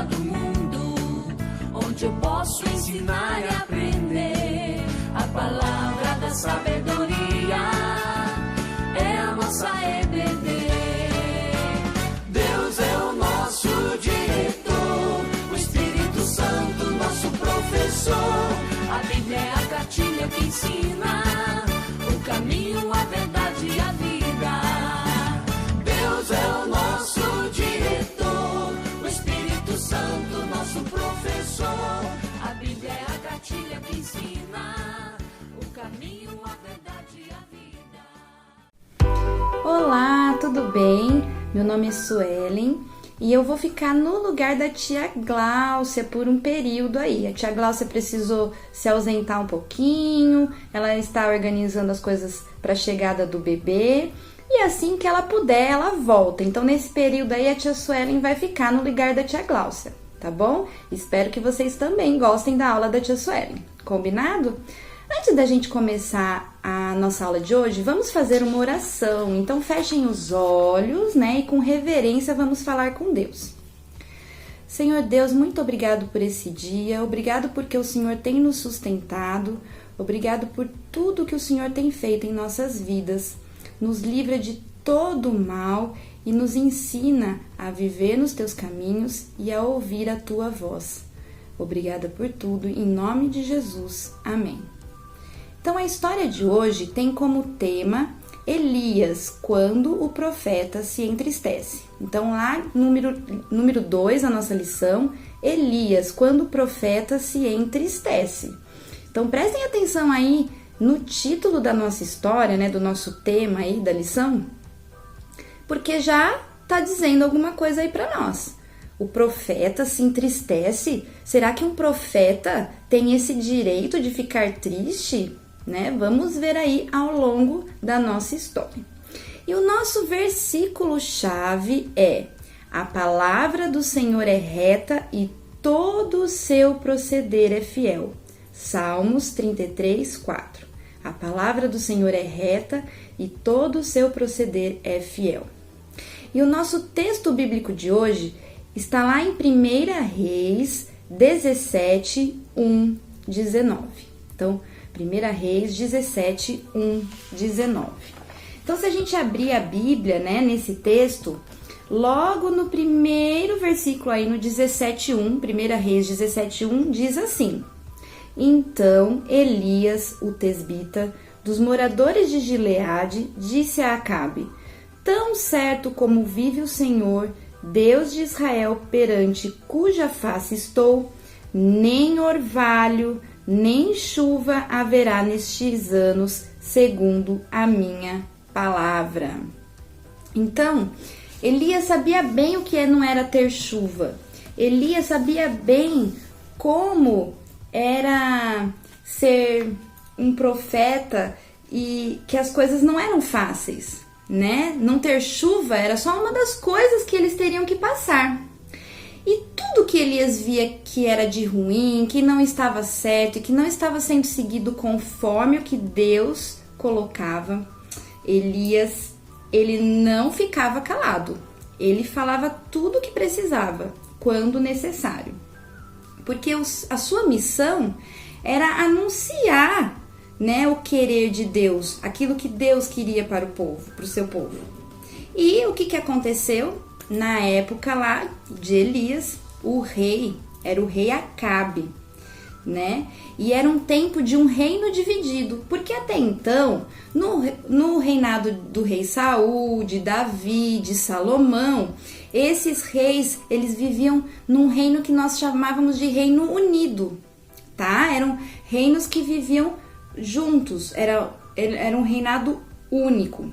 escola do mundo, onde eu posso ensinar e aprender. A palavra da sabedoria é a nossa EBD. Deus é o nosso diretor, o Espírito Santo nosso professor. A Bíblia é a cartilha que ensina o caminho, a verdade e a vida. Deus é o nosso diretor, o Espírito Santo nosso professor. A Bíblia é a cartilha que ensina o caminho, a verdade e a vida. Olá, tudo bem? Meu nome é Suelen e eu vou ficar no lugar da tia Gláucia por um período aí. A tia Gláucia precisou se ausentar um pouquinho, ela está organizando as coisas para a chegada do bebê e assim que ela puder, ela volta. Então, nesse período aí, a tia Suelen vai ficar no lugar da tia Gláucia, tá bom? Espero que vocês também gostem da aula da tia Suelen, combinado? Antes da gente começar a nossa aula de hoje, vamos fazer uma oração. Então, fechem os olhos, né? E com reverência vamos falar com Deus. Senhor Deus, muito obrigado por esse dia. Obrigado porque o Senhor tem nos sustentado. Obrigado por tudo que o Senhor tem feito em nossas vidas. Nos livra de todo o mal e nos ensina a viver nos teus caminhos e a ouvir a tua voz. Obrigada por tudo. Em nome de Jesus. Amém. Então, a história de hoje tem como tema Elias, quando o profeta se entristece. Então, lá, número 2, a nossa lição, Elias, quando o profeta se entristece. Então, prestem atenção aí no título da nossa história, né, do nosso tema aí da lição, porque já está dizendo alguma coisa aí para nós. O profeta se entristece? Será que um profeta tem esse direito de ficar triste? Né? Vamos ver aí ao longo da nossa história. E o nosso versículo-chave é: a palavra do Senhor é reta e todo o seu proceder é fiel. Salmos 33, 4. A palavra do Senhor é reta e todo o seu proceder é fiel. E o nosso texto bíblico de hoje está lá em 1 Reis 17, 1, 19. Então, 1 Reis 17, 1, 19. Então, se a gente abrir a Bíblia, né, nesse texto, logo no primeiro versículo aí, no 17, 1, 1 Reis 17, 1, diz assim: Então Elias, o tesbita, dos moradores de Gileade, disse a Acabe: Tão certo como vive o Senhor, Deus de Israel, perante cuja face estou, nem orvalho, nem chuva haverá nestes anos, segundo a minha palavra. Então, Elias sabia bem o que não era ter chuva. Elias sabia bem como era ser um profeta e que as coisas não eram fáceis, né? Não ter chuva era só uma das coisas que eles teriam que passar. E tudo que Elias via que era de ruim, que não estava certo e que não estava sendo seguido conforme o que Deus colocava, Elias, ele não ficava calado. Ele falava tudo o que precisava, quando necessário. Porque a sua missão era anunciar, né, o querer de Deus, aquilo que Deus queria para o povo, para o seu povo. E o que aconteceu? Na época lá de Elias, o rei era o rei Acabe, né? E era um tempo de um reino dividido, porque até então, no reinado do rei Saul, de Davi, de Salomão, esses reis, eles viviam num reino que nós chamávamos de reino unido, tá? Eram reinos que viviam juntos, era um reinado único.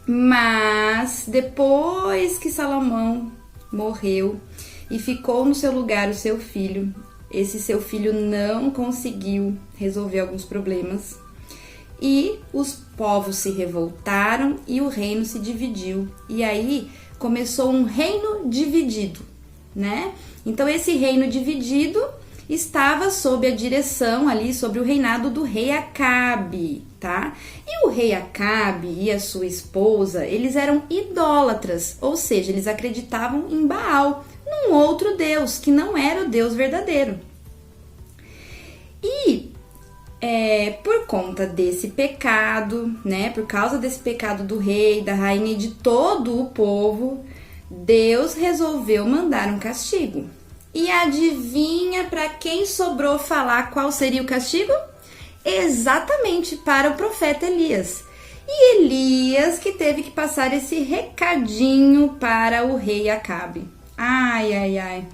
Mas depois que Salomão morreu e ficou no seu lugar o seu filho, esse seu filho não conseguiu resolver alguns problemas e os povos se revoltaram e o reino se dividiu. E aí começou um reino dividido, né? Então esse reino dividido estava sob a direção ali, sobre o reinado do rei Acabe, tá? E o rei Acabe e a sua esposa, eles eram idólatras, ou seja, eles acreditavam em Baal, num outro Deus, que não era o Deus verdadeiro. E por conta desse pecado, né, por causa desse pecado do rei, da rainha e de todo o povo, Deus resolveu mandar um castigo. E adivinha para quem sobrou falar qual seria o castigo? Exatamente para o profeta Elias. E Elias que teve que passar esse recadinho para o rei Acabe. Ai, ai, ai.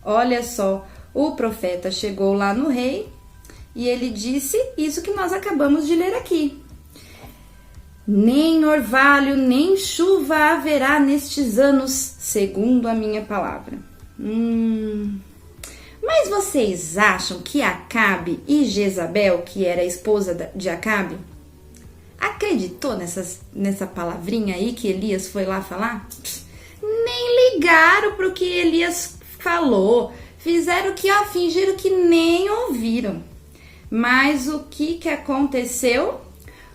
Olha só, o profeta chegou lá no rei e ele disse isso que nós acabamos de ler aqui. Nem orvalho, nem chuva haverá nestes anos, segundo a minha palavra. Mas vocês acham que Acabe e Jezabel, que era a esposa de Acabe, acreditou nessa palavrinha aí que Elias foi lá falar? Nem ligaram para o que Elias falou. Fizeram que, fingiram que nem ouviram. Mas o que aconteceu?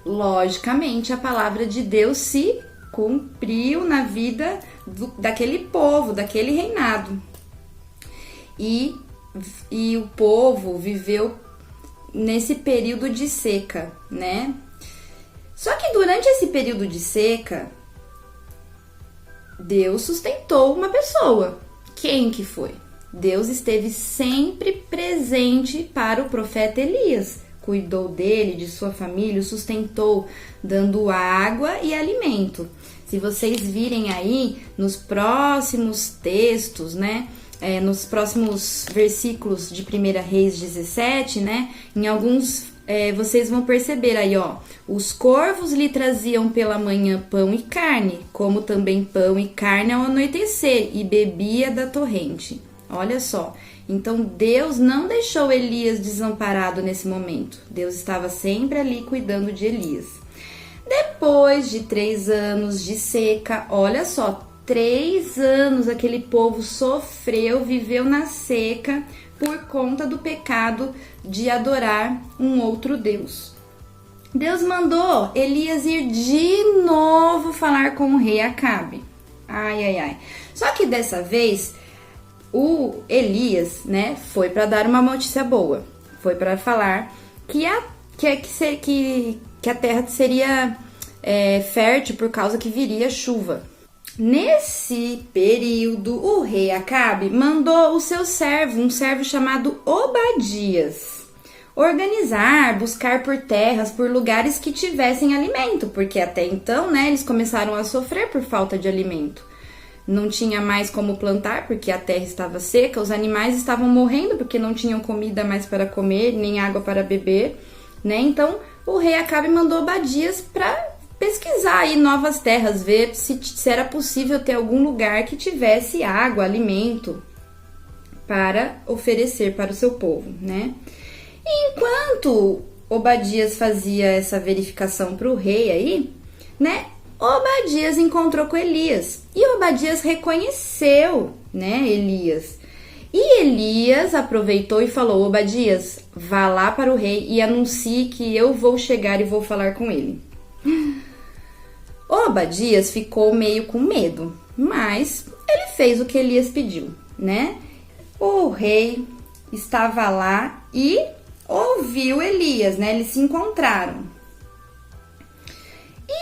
Logicamente, a palavra de Deus se cumpriu na vida daquele povo, daquele reinado. E o povo viveu nesse período de seca, né? Só que durante esse período de seca, Deus sustentou uma pessoa. Quem que foi? Deus esteve sempre presente para o profeta Elias. Cuidou dele, de sua família, o sustentou, dando água e alimento. Se vocês virem aí nos próximos textos, né? Nos próximos versículos de 1 Reis 17, né? Em alguns vocês vão perceber aí, ó. Os corvos lhe traziam pela manhã pão e carne, como também pão e carne ao anoitecer, e bebia da torrente. Olha só. Então, Deus não deixou Elias desamparado nesse momento. Deus estava sempre ali cuidando de Elias. Depois de 3 anos de seca, olha só, 3 anos aquele povo sofreu, viveu na seca por conta do pecado de adorar um outro Deus. Deus mandou Elias ir de novo falar com o rei Acabe. Ai, ai, ai. Só que dessa vez o Elias, né, foi para dar uma notícia boa. Foi para falar que a terra seria fértil por causa que viria chuva. Nesse período, o rei Acabe mandou o seu servo, um servo chamado Obadias, organizar, buscar por terras, por lugares que tivessem alimento, porque até então, né, eles começaram a sofrer por falta de alimento. Não tinha mais como plantar, porque a terra estava seca, os animais estavam morrendo, porque não tinham comida mais para comer, nem água para beber, né? Então, o rei Acabe mandou Obadias para pesquisar aí novas terras, ver se era possível ter algum lugar que tivesse água, alimento para oferecer para o seu povo, né? E enquanto Obadias fazia essa verificação para o rei aí, né? Obadias encontrou com Elias e Obadias reconheceu, né, Elias. E Elias aproveitou e falou: Obadias, vá lá para o rei e anuncie que eu vou chegar e vou falar com ele. Obadias ficou meio com medo, mas ele fez o que Elias pediu, né? O rei estava lá e ouviu Elias, né? Eles se encontraram.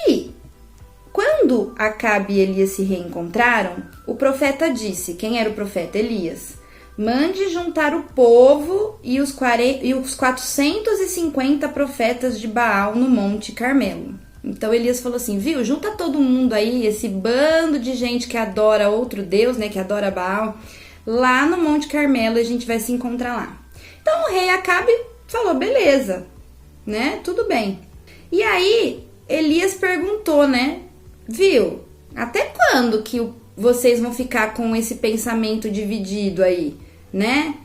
E quando Acabe e Elias se reencontraram, o profeta disse, quem era o profeta? Elias: mande juntar o povo e os 450 profetas de Baal no Monte Carmelo. Então Elias falou assim, viu, junta todo mundo aí, esse bando de gente que adora outro Deus, né, que adora Baal, lá no Monte Carmelo, a gente vai se encontrar lá. Então o rei Acabe falou, beleza, né, tudo bem. E aí Elias perguntou, né, viu, até quando que vocês vão ficar com esse pensamento dividido aí, né?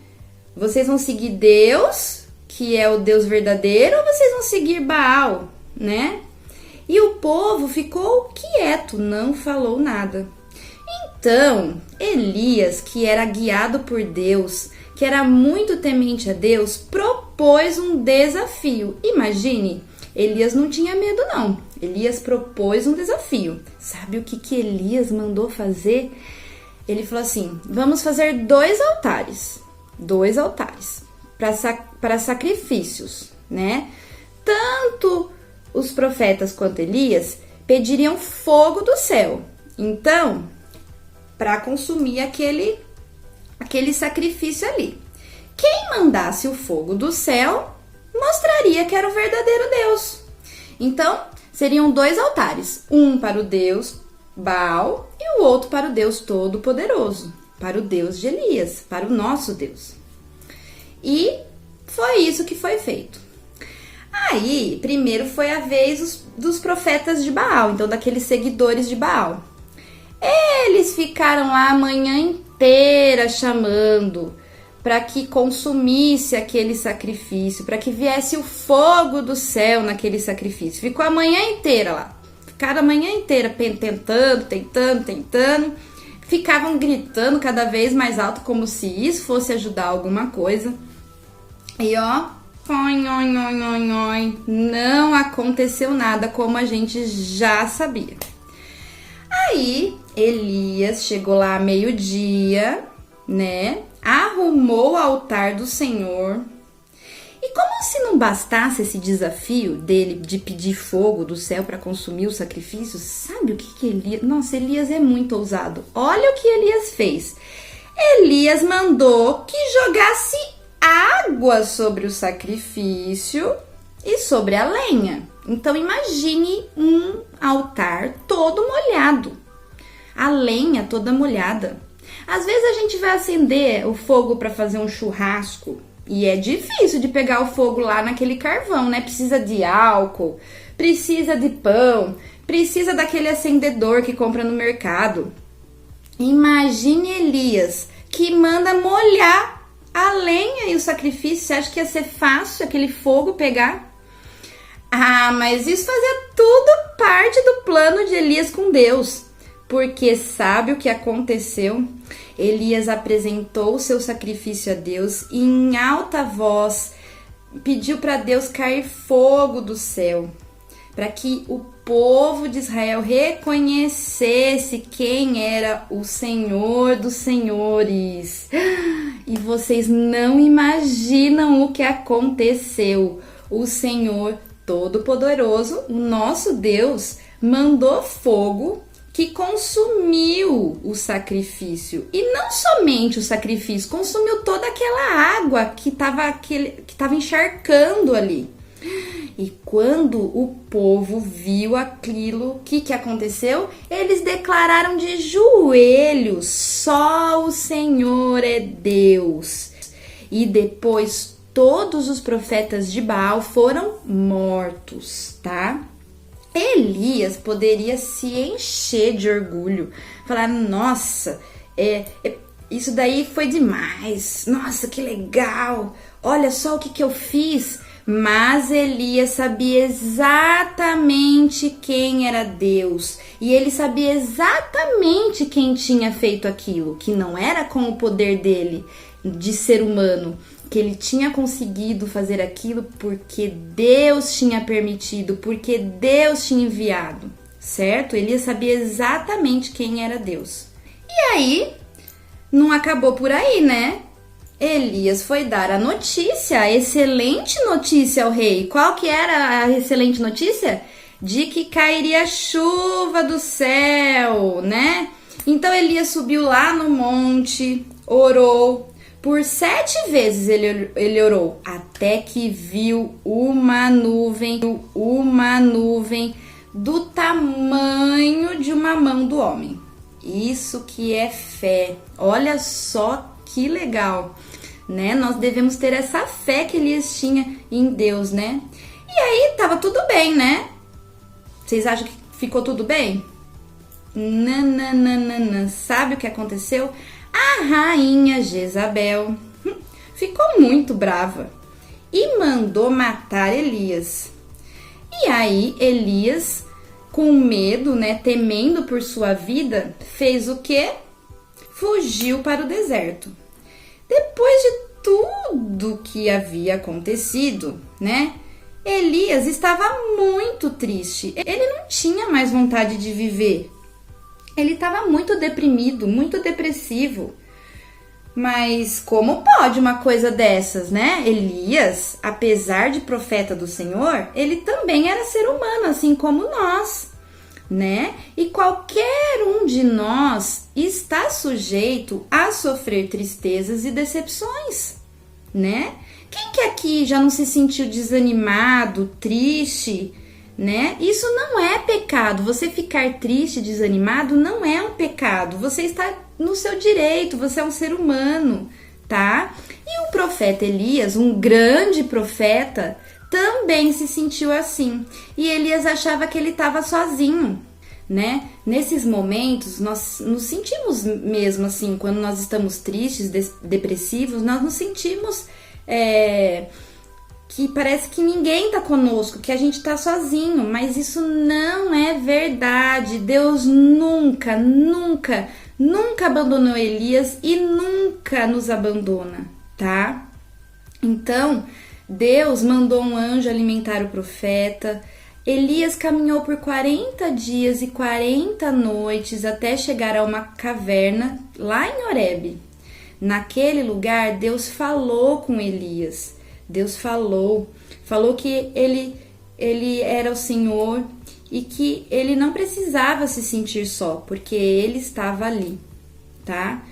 Vocês vão seguir Deus, que é o Deus verdadeiro, ou vocês vão seguir Baal, né? E o povo ficou quieto, não falou nada. Então, Elias, que era guiado por Deus, que era muito temente a Deus, propôs um desafio. Imagine, Elias não tinha medo não. Elias propôs um desafio. Sabe o que Elias mandou fazer? ele falou assim: vamos fazer 2 altares para sacrifícios, né? Tanto os profetas quanto Elias pediriam fogo do céu, então, para consumir aquele sacrifício ali. Quem mandasse o fogo do céu mostraria que era o verdadeiro Deus. Então, seriam 2 altares, um para o Deus Baal e o outro para o Deus Todo-Poderoso, para o Deus de Elias, para o nosso Deus. E foi isso que foi feito. Aí, primeiro foi a vez dos profetas de Baal, então daqueles seguidores de Baal. Eles ficaram lá a manhã inteira chamando para que consumisse aquele sacrifício, para que viesse o fogo do céu naquele sacrifício. Ficou a manhã inteira lá. Ficaram a manhã inteira tentando. Ficavam gritando cada vez mais alto, como se isso fosse ajudar alguma coisa. E ó, não aconteceu nada, como a gente já sabia. Aí, Elias chegou lá 12:00, né? Arrumou o altar do Senhor. E como se não bastasse esse desafio dele de pedir fogo do céu para consumir os sacrifícios, sabe o que Elias... Nossa, Elias é muito ousado. Olha o que Elias fez. Elias mandou que jogasse água sobre o sacrifício e sobre a lenha. Então imagine um altar todo molhado, a lenha toda molhada. Às vezes a gente vai acender o fogo para fazer um churrasco e é difícil de pegar o fogo lá naquele carvão, né? Precisa de álcool, precisa de pão, precisa daquele acendedor que compra no mercado. Imagine Elias, que manda molhar a lenha e o sacrifício. Você acha que ia ser fácil aquele fogo pegar? Ah, mas isso fazia tudo parte do plano de Elias com Deus. Porque sabe o que aconteceu? Elias apresentou o seu sacrifício a Deus e em alta voz pediu para Deus cair fogo do céu, para que o povo de Israel reconhecesse quem era o Senhor dos senhores. E vocês não imaginam o que aconteceu. O Senhor Todo-Poderoso, o nosso Deus, mandou fogo que consumiu o sacrifício. E não somente o sacrifício, consumiu toda aquela água que estava encharcando ali. E quando o povo viu aquilo, o que aconteceu? Eles declararam de joelhos: só o Senhor é Deus. E depois todos os profetas de Baal foram mortos, tá? Elias poderia se encher de orgulho, falar: nossa, isso daí foi demais, nossa, que legal, olha só o que eu fiz. Mas Elias sabia exatamente quem era Deus, e ele sabia exatamente quem tinha feito aquilo, que não era com o poder dele de ser humano, que ele tinha conseguido fazer aquilo porque Deus tinha permitido, porque Deus tinha enviado, certo? Elias sabia exatamente quem era Deus. E aí, não acabou por aí, né? Elias foi dar a notícia, a excelente notícia ao rei. Qual que era a excelente notícia? De que cairia chuva do céu, né? Então Elias subiu lá no monte, orou. Por 7 vezes ele orou, até que viu uma nuvem do tamanho de uma mão do homem. Isso que é fé. Olha só que legal, né? Nós devemos ter essa fé que Elias tinha em Deus, né? E aí tava tudo bem, né? Vocês acham que ficou tudo bem? Não. Sabe o que aconteceu? A rainha Jezabel ficou muito brava e mandou matar Elias. E aí Elias, com medo, né, temendo por sua vida, fez o quê? Fugiu para o deserto. Depois de tudo que havia acontecido, né, Elias estava muito triste. Ele não tinha mais vontade de viver. Ele estava muito deprimido, muito depressivo. Mas como pode uma coisa dessas, né? Elias, apesar de profeta do Senhor, ele também era ser humano, assim como nós, né? E qualquer um de nós está sujeito a sofrer tristezas e decepções, né? Quem que aqui já não se sentiu desanimado, triste, né? Isso não é pecado. Você ficar triste, desanimado, não é um pecado. Você está no seu direito, você é um ser humano, tá? E o profeta Elias, um grande profeta, também se sentiu assim. E Elias achava que ele estava sozinho, né? Nesses momentos, nós nos sentimos mesmo assim, quando nós estamos tristes, depressivos, nós nos sentimos que parece que ninguém tá conosco, que a gente tá sozinho, mas isso não é verdade. Deus nunca abandonou Elias e nunca nos abandona, tá? Então, Deus mandou um anjo alimentar o profeta. Elias caminhou por 40 dias e 40 noites até chegar a uma caverna lá em Horebe. Naquele lugar, Deus falou com Elias. Deus falou que ele era o Senhor e que ele não precisava se sentir só, porque ele estava ali, tá?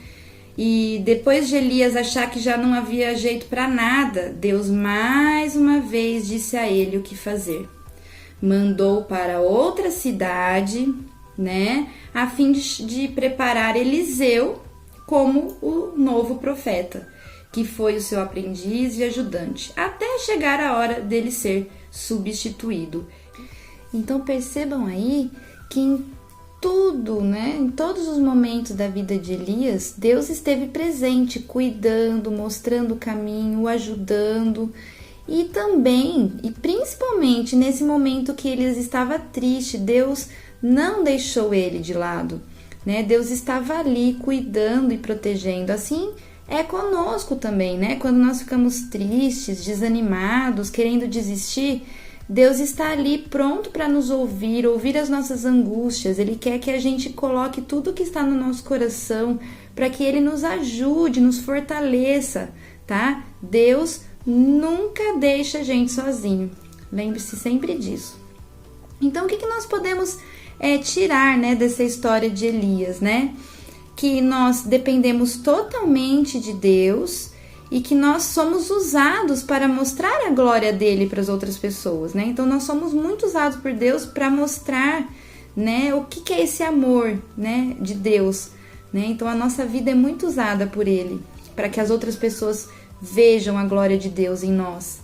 E depois de Elias achar que já não havia jeito para nada, Deus mais uma vez disse a ele o que fazer. Mandou para outra cidade, né, a fim de preparar Eliseu como o novo profeta, que foi o seu aprendiz e ajudante, até chegar a hora dele ser substituído. Então percebam aí que em tudo, né, em todos os momentos da vida de Elias, Deus esteve presente, cuidando, mostrando o caminho, o ajudando. E também, e principalmente nesse momento que Elias estava triste, Deus não deixou ele de lado, né? Deus estava ali cuidando e protegendo. Assim é conosco também, né? Quando nós ficamos tristes, desanimados, querendo desistir, Deus está ali pronto para nos ouvir as nossas angústias. Ele quer que a gente coloque tudo que está no nosso coração para que Ele nos ajude, nos fortaleça, tá? Deus nunca deixa a gente sozinho. Lembre-se sempre disso. Então, o que nós podemos tirar, né, dessa história de Elias, né? Que nós dependemos totalmente de Deus e que nós somos usados para mostrar a glória dele para as outras pessoas, né? Então, nós somos muito usados por Deus para mostrar, né, o que é esse amor, né, de Deus, né? Então, a nossa vida é muito usada por ele, para que as outras pessoas vejam a glória de Deus em nós.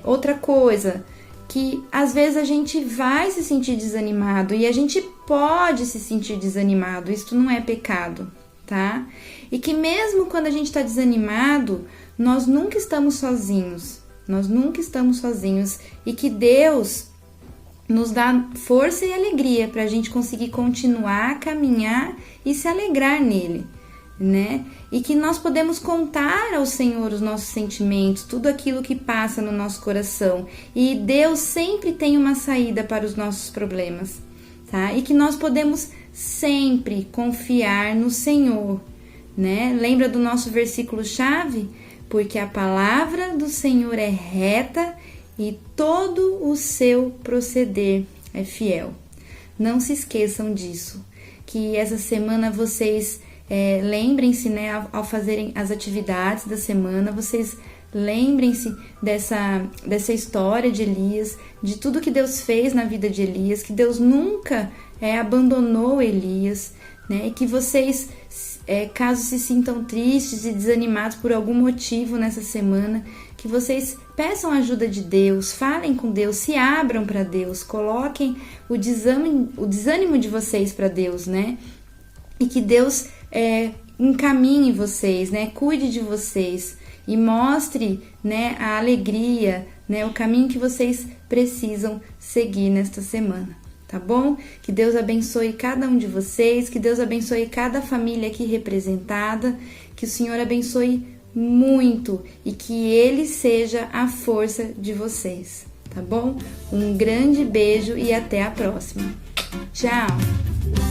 Outra coisa, que às vezes a gente vai se sentir desanimado e a gente pode se sentir desanimado, isso não é pecado, tá? E que mesmo quando a gente está desanimado, nós nunca estamos sozinhos, e que Deus nos dá força e alegria para a gente conseguir continuar a caminhar e se alegrar nele, né? E que nós podemos contar ao Senhor os nossos sentimentos, tudo aquilo que passa no nosso coração. E Deus sempre tem uma saída para os nossos problemas, tá? E que nós podemos sempre confiar no Senhor, né? Lembra do nosso versículo-chave? Porque a palavra do Senhor é reta e todo o seu proceder é fiel. Não se esqueçam disso. Que essa semana vocês lembrem-se, né, ao fazerem as atividades da semana, vocês lembrem-se dessa história de Elias, de tudo que Deus fez na vida de Elias, que Deus nunca abandonou Elias, né, e que vocês, caso se sintam tristes e desanimados por algum motivo nessa semana, que vocês peçam a ajuda de Deus, falem com Deus, se abram para Deus, coloquem o desânimo de vocês para Deus, né, e que Deus encaminhe vocês, né? Cuide de vocês e mostre, né, a alegria, né, o caminho que vocês precisam seguir nesta semana, tá bom? Que Deus abençoe cada um de vocês, que Deus abençoe cada família aqui representada, que o Senhor abençoe muito e que Ele seja a força de vocês, tá bom? Um grande beijo e até a próxima. Tchau!